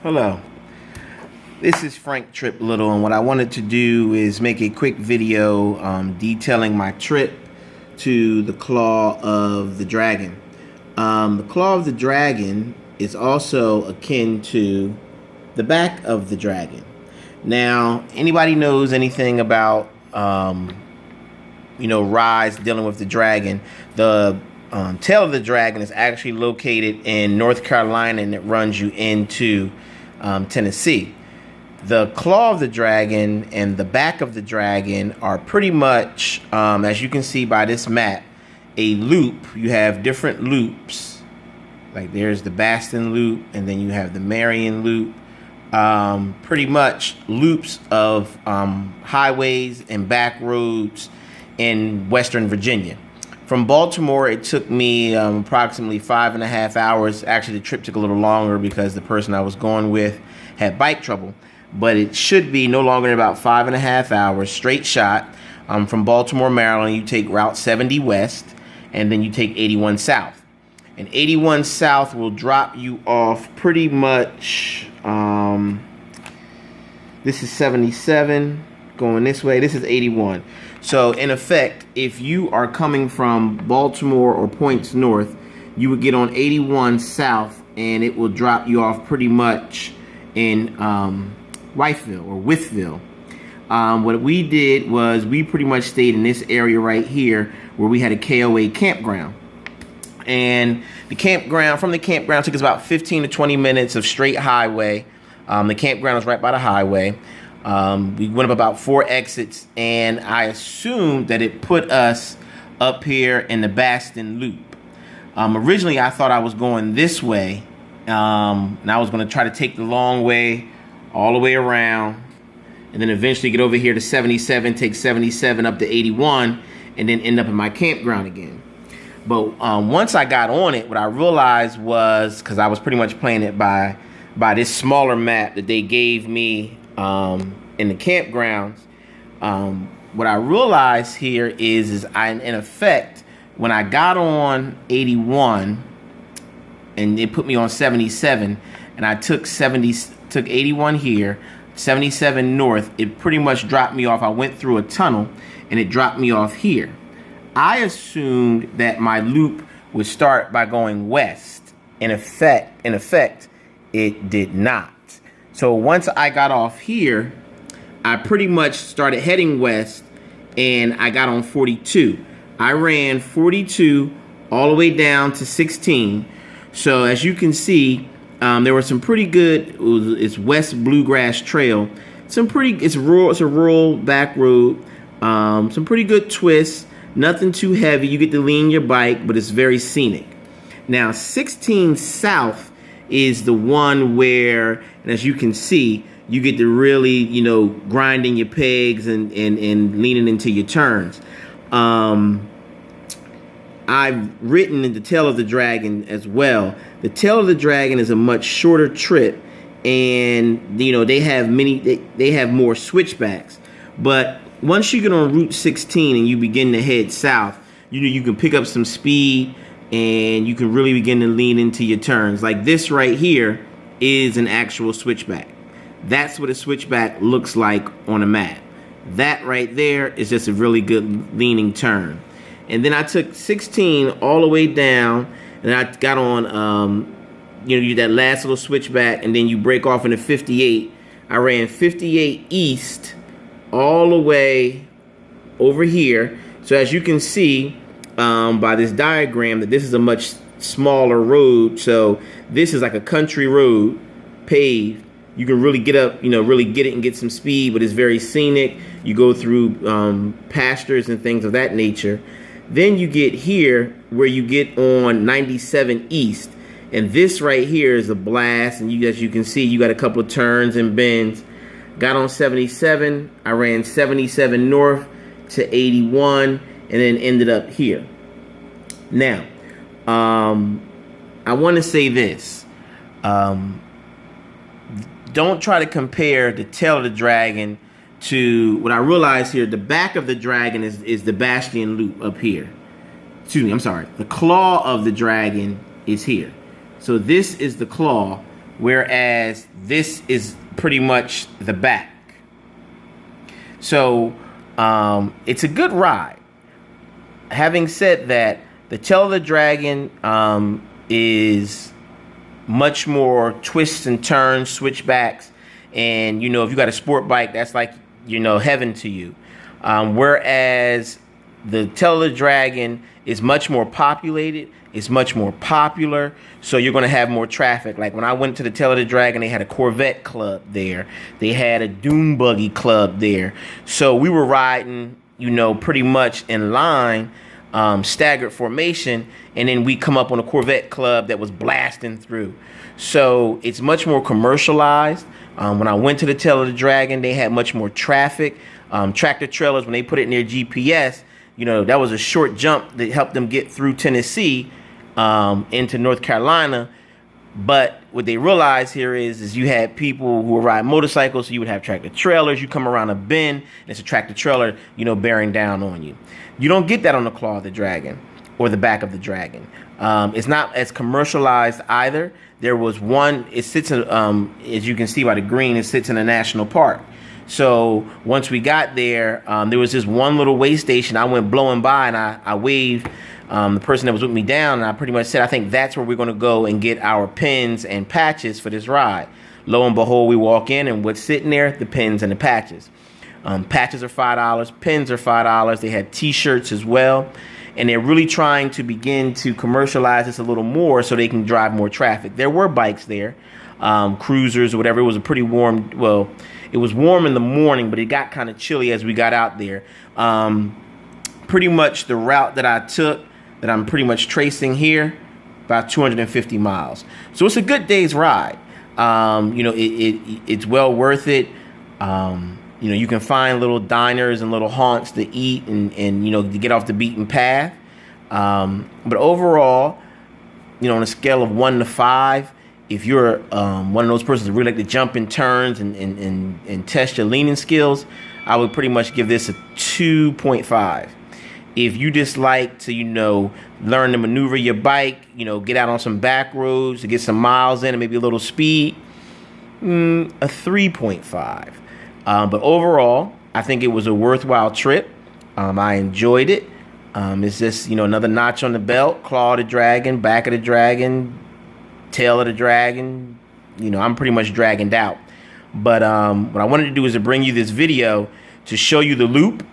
Hello, this is Frank Trip Little, and what I wanted to do is make a quick video detailing my trip to the Claw of the Dragon. The Claw of the Dragon is also akin to the back of the dragon. Now, anybody knows anything about Rise dealing with the dragon, the tail of the dragon is actually located in North Carolina, and it runs you into Tennessee. The claw of the dragon and the back of the dragon are pretty much, as you can see by this map, a loop. You have different loops. Like there's the Bastion loop, and then you have the Marion loop. Pretty much loops of highways and back roads in Western Virginia. From Baltimore, it took me approximately 5.5 hours. Actually, the trip took a little longer because the person I was going with had bike trouble. But it should be no longer than about 5.5 hours, straight shot. From Baltimore, Maryland, you take Route 70 West, and then you take 81 South. And 81 South will drop you off pretty much, this is 77, going this way, this is 81. So in effect, if you are coming from Baltimore or points north, you would get on 81 South, and it will drop you off pretty much in Witheville or Witheville. What we did was we pretty much stayed in this area right here where we had a KOA campground. And the campground, from the campground, took us about 15 to 20 minutes of straight highway. The campground was right by the highway. We went up about 4 exits, and I assumed that it put us up here in the Bastion Loop. Originally, I thought I was going this way, and I was going to try to take the long way all the way around, and then eventually get over here to 77, take 77 up to 81, and then end up in my campground again. But once I got on it, what I realized was, because I was pretty much playing it by this smaller map that they gave me in the campgrounds, what I realized here is in effect, when I got on 81 and it put me on 77, and I took 81 here, 77 north, it pretty much dropped me off. I went through a tunnel and it dropped me off here. I assumed that my loop would start by going west. In effect, it did not. So once I got off here, I pretty much started heading west, and I got on 42. I ran 42 all the way down to 16. So as you can see, there were some pretty good. It's West Bluegrass Trail. It's a rural back road. Some pretty good twists. Nothing too heavy. You get to lean your bike, but it's very scenic. Now 16 South is the one where, and as you can see, you get to really, grinding your pegs and leaning into your turns. I've written in the Tail of the Dragon as well. The Tail of the Dragon is a much shorter trip, and they have more switchbacks. But once you get on Route 16 and you begin to head south, you can pick up some speed, and you can really begin to lean into your turns. Like this right here is an actual switchback. That's what a switchback looks like on a map. That right there is just a really good leaning turn. And then I took 16 all the way down, and I got on, that last little switchback, and then you break off into 58. I ran 58 east all the way over here. So as you can see by this diagram, that this is a much smaller road. So this is like a country road, paved. You can really get up, really get it and get some speed, but it's very scenic. You go through pastures and things of that nature. Then you get here where you get on 97 East. And this right here is a blast. And as you can see, you got a couple of turns and bends. Got on 77. I ran 77 north to 81 and then ended up here. Now, I want to say this. Don't try to compare the Tail of the Dragon to what I realized here. The back of the dragon is the Bastion Loop up here. The Claw of the Dragon is here. So this is the claw. whereas this is pretty much the back. So it's a good ride. Having said that, the Tail of the Dragon is much more twists and turns, switchbacks, and you know, if you got a sport bike, that's like, you know, heaven to you. Whereas the Tail of the Dragon is much more populated, it's much more popular, so you're going to have more traffic. Like when I went to the Tail of the Dragon, they had a Corvette club there, they had a dune buggy club there, so we were riding, you know, pretty much in line, staggered formation, and then we come up on a Corvette club that was blasting through. So it's much more commercialized. When I went to the Tail of the Dragon, they had much more traffic. Tractor trailers, when they put it in their GPS, you know, that was a short jump that helped them get through Tennessee into North Carolina. But what they realized here is you had people who were riding motorcycles, so you would have tractor trailers. You come around a bend, and it's a tractor trailer, you know, bearing down on you. You don't get that on the Claw of the Dragon or the back of the Dragon. It's not as commercialized either. There was one, it sits in, as you can see by the green, it sits in a national park. So once we got there, there was this one little way station. I went blowing by and I waved the person that was with me down, and I pretty much said, I think that's where we're going to go and get our pins and patches for this ride. Lo and behold, we walk in, and what's sitting there? The pins and the patches. Patches are $5, pins are $5. They had t-shirts as well. And they're really trying to begin to commercialize this a little more so they can drive more traffic. There were bikes there, cruisers or whatever. It was a pretty warm, well, it was warm in the morning, but it got kind of chilly as we got out there. Pretty much the route that I took, that I'm pretty much tracing here, about 250 miles. So it's a good day's ride. You know, it's well worth it. You know, you can find little diners and little haunts to eat and you know, to get off the beaten path. But overall, you know, on a scale of 1 to 5, if you're one of those persons that really like to jump in turns and test your leaning skills, I would pretty much give this a 2.5. If you just like to, you know, learn to maneuver your bike, you know, get out on some back roads to get some miles in and maybe a little speed, a 3.5. But overall, I think it was a worthwhile trip. I enjoyed it. It's just, you know, another notch on the belt. Claw of the Dragon, back of the Dragon, Tail of the Dragon. You know, I'm pretty much dragoned out. But what I wanted to do is to bring you this video to show you the loop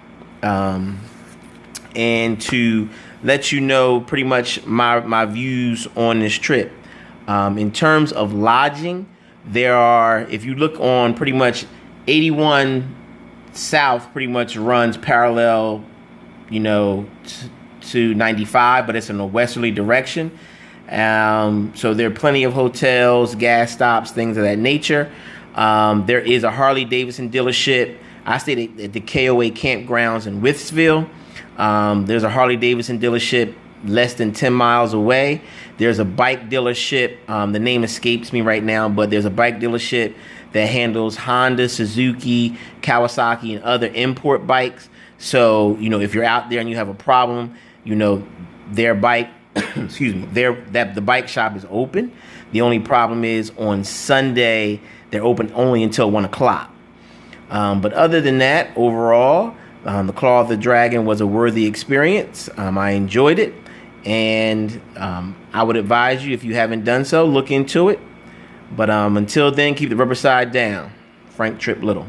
and to let you know pretty much my views on this trip. In terms of lodging, there are, if you look on pretty much 81 South pretty much runs parallel, you know, to 95, but it's in a westerly direction. So there are plenty of hotels, gas stops, things of that nature. There is a Harley Davidson dealership. I stayed at the KOA campgrounds in Withsville. There's a Harley Davidson dealership less than 10 miles away. There's a bike dealership. The name escapes me right now, but there's a bike dealership that handles Honda, Suzuki, Kawasaki, and other import bikes. So, you know, if you're out there and you have a problem, you know, their bike, excuse me, the bike shop is open. The only problem is on Sunday, they're open only until 1 o'clock. But other than that, overall, the Claw of the Dragon was a worthy experience. I enjoyed it. And I would advise you, if you haven't done so, look into it. But until then, keep the rubber side down. Frank Tripp Little.